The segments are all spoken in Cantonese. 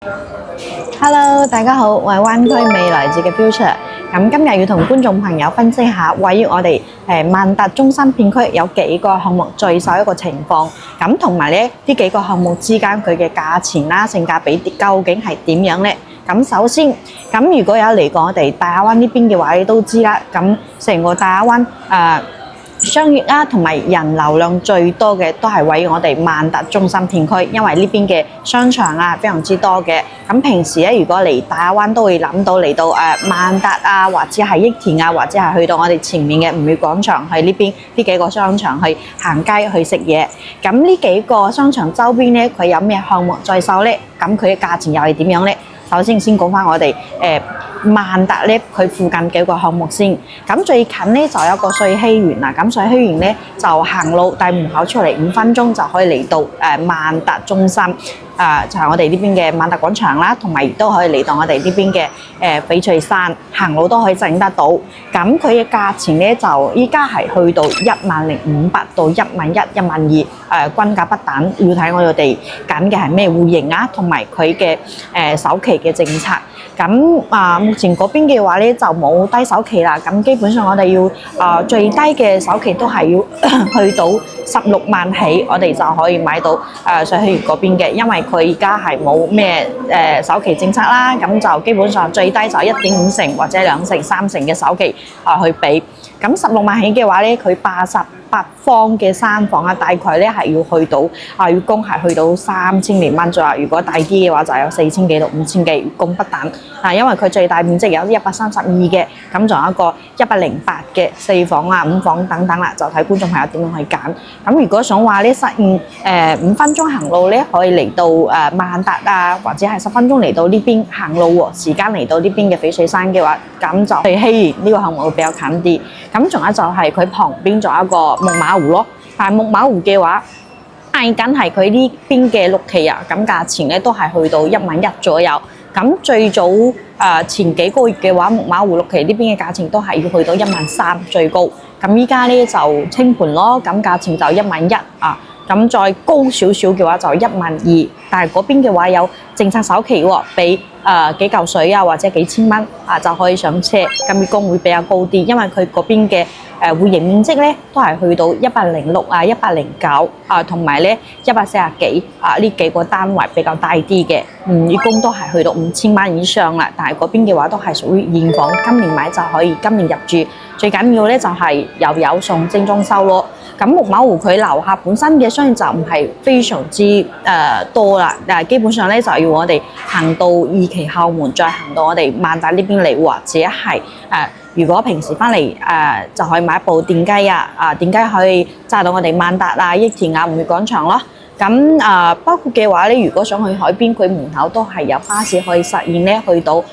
Hello，大家好，我係灣區未來誌嘅 Future。咁今日要同觀眾朋友分析下，位於我哋萬達中心片區有幾個項目最受一個情況，咁同埋咧呢幾個項目之間佢嘅價錢啦、性價比究竟係點樣呢？咁首先，咁如果有嚟過我哋大亞灣呢邊嘅話，你都知啦。咁成個大亞灣商業啦，同埋人流量最多嘅都係位於我哋萬達中心片區，因為呢邊嘅商場啊非常之多嘅。咁平時咧，如果嚟大亞灣都會諗到嚟到萬達啊，或者係益田啊，或者係去到我哋前面嘅吳語廣場，去呢邊呢幾個商場去行街去食嘢。咁呢幾個商場周邊咧，佢有咩項目在售咧？咁佢嘅價錢又係點樣咧？首先講翻我哋萬達咧，佢附近幾個項目先。咁最近咧就有一個瑞禧園啦。咁瑞禧園咧就行路大門口出嚟5分鐘就可以嚟到萬達中心。就係我哋呢邊嘅萬達廣場啦，同埋亦都可以嚟到我哋呢邊嘅翡翠山，行路都可以整得到。咁佢嘅價錢咧就依家係去到10,500到11,000、12,000，均價不等，要睇我哋揀嘅係咩戶型啊，同埋佢嘅首期嘅政策。咁目前嗰邊嘅話咧就冇低首期啦。咁基本上我哋要最低嘅首期都係要去到16萬起，我哋就可以買到瑞禧園嗰邊嘅，因為佢而家係冇咩首期政策啦。咁就基本上最低就1.5成或者2成、3成嘅首期去俾。咁16萬起嘅話咧，佢88方嘅3房啊，大概咧係要去到月供係去到3000零蚊左右。如果大啲嘅話，就有4000幾到5000幾，月供不等。因為佢最大面積有132嘅，咁仲有一個108嘅4房啊、5房等等啦，就睇觀眾朋友點樣去揀。咁如果想話咧實現5分鐘行路咧，可以嚟到萬達啊，或者係10分鐘嚟到呢邊行路喎，時間嚟到呢邊嘅翡翠山嘅話，咁就瑞禧園呢個項目會比較近啲。咁仲有就係佢旁邊仲有一個木馬湖咯，但係木馬湖嘅話，嗌緊係佢呢邊嘅6期啊，咁價錢咧都係去到11000左右。咁最早前幾個月嘅話，木馬湖6期呢邊嘅價錢都係要去到13000最高。咁依家咧就清盤咯，咁價錢就11000啊。咁再高少少嘅話就12000，但係嗰邊嘅話有政策首期喎，俾幾嚿水啊或者幾千蚊就可以上車，咁月供會比較高啲，因為佢嗰邊嘅戶型面積咧都係去到106啊、109同埋咧140幾呢幾個單位比較大啲嘅，月供都係去到5000蚊以上啦。但係嗰邊嘅話都係屬於現房，今年買就可以今年入住。最緊要咧就係又有送精裝修咯。咁木馬湖佢樓下本身嘅商業就唔係非常之多啦，但係基本上咧就要我哋行到2期後門，再行到我哋萬達呢邊嚟，或者係如果平時翻嚟就可以買一部電雞電雞可以揸到我哋萬達啊、益田啊、吳語廣場咯。咁包括嘅話咧，如果想去海邊，佢門口都係有巴士可以實現咧，去到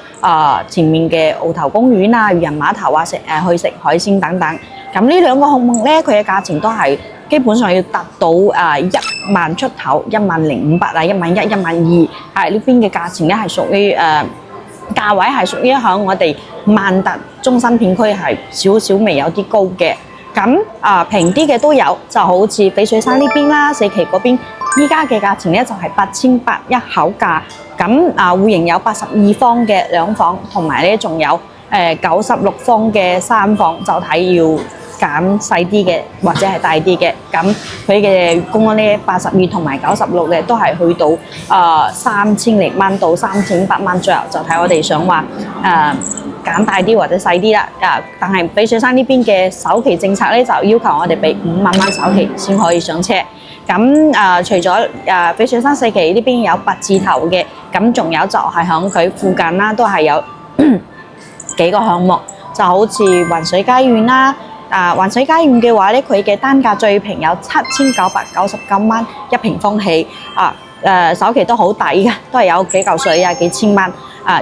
前面嘅澳頭公園啊、漁人碼頭啊去食海鮮等等。咁呢兩個項目咧，佢嘅價錢都係基本上要達到10000出頭，10500啊、11000、12000。呢邊嘅價錢咧係屬於價位係屬於響我哋萬達中心片區係少少微有啲高嘅。咁平啲嘅都有，就好似翡翠山呢邊啦、4期嗰邊，依家嘅價錢咧就係8800一口價。咁戶型有82方嘅2房，同埋咧仲有96方嘅3房，就睇要揀細啲嘅或者係大啲嘅。咁佢嘅月供咧82同埋96嘅都係去到3000零蚊到3500蚊左右，就睇我哋想話揀大啲或者細啲啦。但係翡翠山呢邊嘅首期政策咧就要求我哋俾5萬蚊首期先可以上車。咁除咗翡翠山4期呢邊有8字頭嘅，咁仲有就係響佢附近啦，都係有幾個項目，就好似雲水佳苑啦。雲水佳苑嘅話咧，佢嘅單價最平有7999蚊1平方起，首期都好抵嘅，都係有幾嚿水啊、幾千蚊。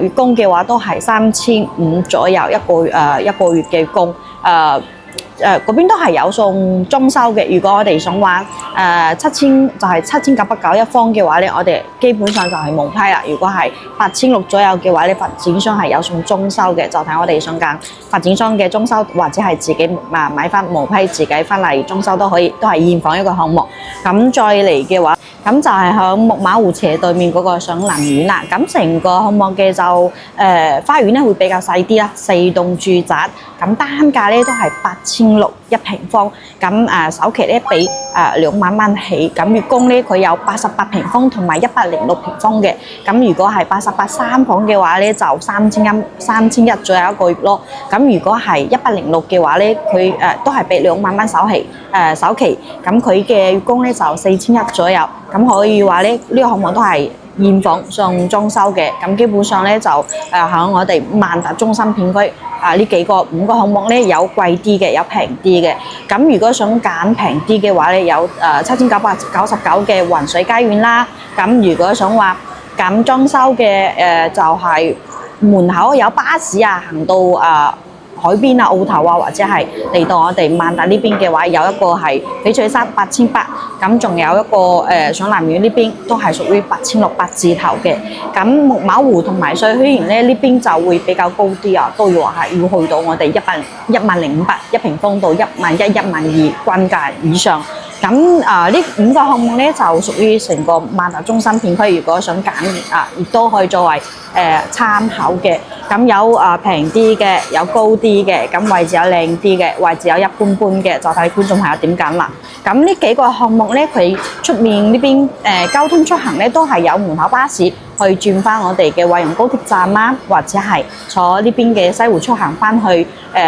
月供嘅話都係3500左右一個月嘅供。嗰邊都係有送裝修嘅。如果我哋想玩7000就係7990一方嘅話咧，我哋基本上就係無批啦。如果係8600左右嘅話咧，發展商係有送裝修嘅，就睇我哋想揀發展商嘅裝修，或者係自己買翻無批自己翻嚟裝修都可以，都係現房一個項目。咁再嚟嘅話，咁就係響木馬湖斜對面嗰個上林苑啦。咁成個項目嘅就花園咧會比較細啲啦，4棟住宅，咁單價咧都係8600一平方。咁首期咧俾2萬蚊起，咁月供咧佢有88平方同埋106平方嘅。咁如果係88三房嘅話咧，就3100左右一個月咯。咁如果係106嘅話咧，佢都係俾2萬蚊首期，咁佢嘅月供咧就4100左右。咁可以話咧，呢個項目都係現房上裝修嘅。咁基本上咧就喺我哋萬達中心片區呢5個項目咧，有貴啲嘅，有平啲嘅。咁如果想揀平啲嘅話咧，有7999嘅雲水街苑啦。咁如果想話揀裝修嘅就係門口有巴士行到海邊澳頭或者係嚟到我哋萬達呢邊嘅話，有一個係翡翠山8800，咁仲有一個上南苑呢邊都係屬於8600字頭嘅。咁木馬湖同埋穗墟園咧呢邊就會比較高啲都要話係要去到我哋10500一平方到11000、12000均價以上。咁呢5個項目咧就屬於成個萬達中心片區，如果想揀亦都可以作為參考嘅。咁有平啲嘅，有高啲嘅，咁位置有靚啲嘅，位置有一般般嘅，就睇觀眾朋友點揀啦。咁呢幾個項目咧，佢出面呢邊交通出行咧都係有門口巴士去轉翻我哋嘅惠陽高鐵站啦，或者係坐呢邊嘅西湖出行翻去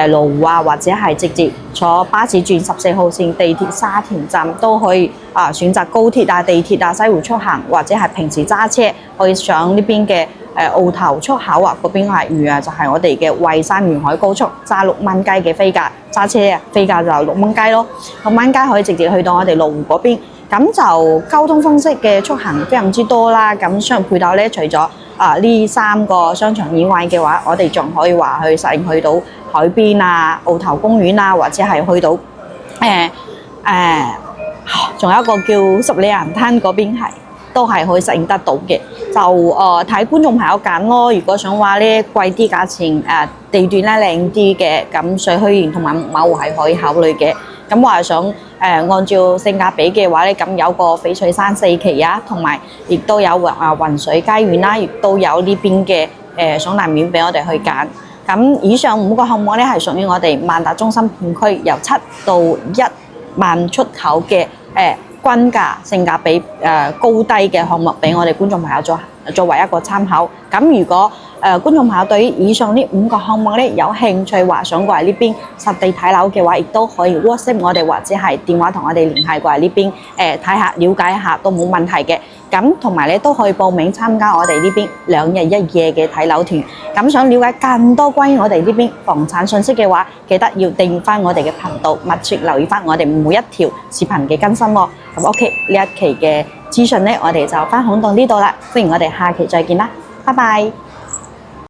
羅湖或者係直接坐巴士轉14號線地鐵沙田站都可以選擇高鐵地鐵西湖出行，或者係平時揸車去上呢邊嘅澳頭出口嗰邊係就係我哋嘅惠山沿海高速，揸6蚊雞嘅飛價，揸車飛價就6蚊雞咯，6蚊雞可以直接去到我哋羅湖嗰邊。咁就交通方式嘅出行非常之多啦。咁商業配套咧，除咗呢3個商場以外嘅話，我哋仲可以話去到海邊澳頭公園或者係去到仲有一個叫十里洋灘嗰邊都係可以實現得到嘅。就睇觀眾朋友揀咯。如果想話咧貴啲價錢地段咧靚啲嘅，咁穗墟園同埋木馬湖係可以考慮嘅。咁我係想按照性價比嘅話咧，咁有個翡翠山4期同埋亦都有雲水街苑啦，亦都有呢邊嘅爽南苑俾我哋去揀。咁以上5個項目咧係屬於我哋萬達中心片區由7到1萬出口嘅均價性價比高低嘅項目，俾我哋觀眾朋友作為一個參考。咁如果觀眾朋友對於以上呢5個項目咧有興趣話想過嚟呢邊實地睇樓嘅話，亦都可以 WhatsApp 我哋或者係電話同我哋聯繫過嚟呢邊睇下了解一下都冇問題嘅。咁同埋咧都可以報名參加我哋呢邊2日1夜嘅睇樓團。咁想了解更多關於我哋呢邊房產信息嘅話，記得要訂閱翻我哋嘅頻道，密切留意翻我哋每一條視頻嘅更新喎。咁 OK，呢一期嘅資訊咧，我哋就分享到呢度啦。歡迎我哋下期再見啦，拜拜。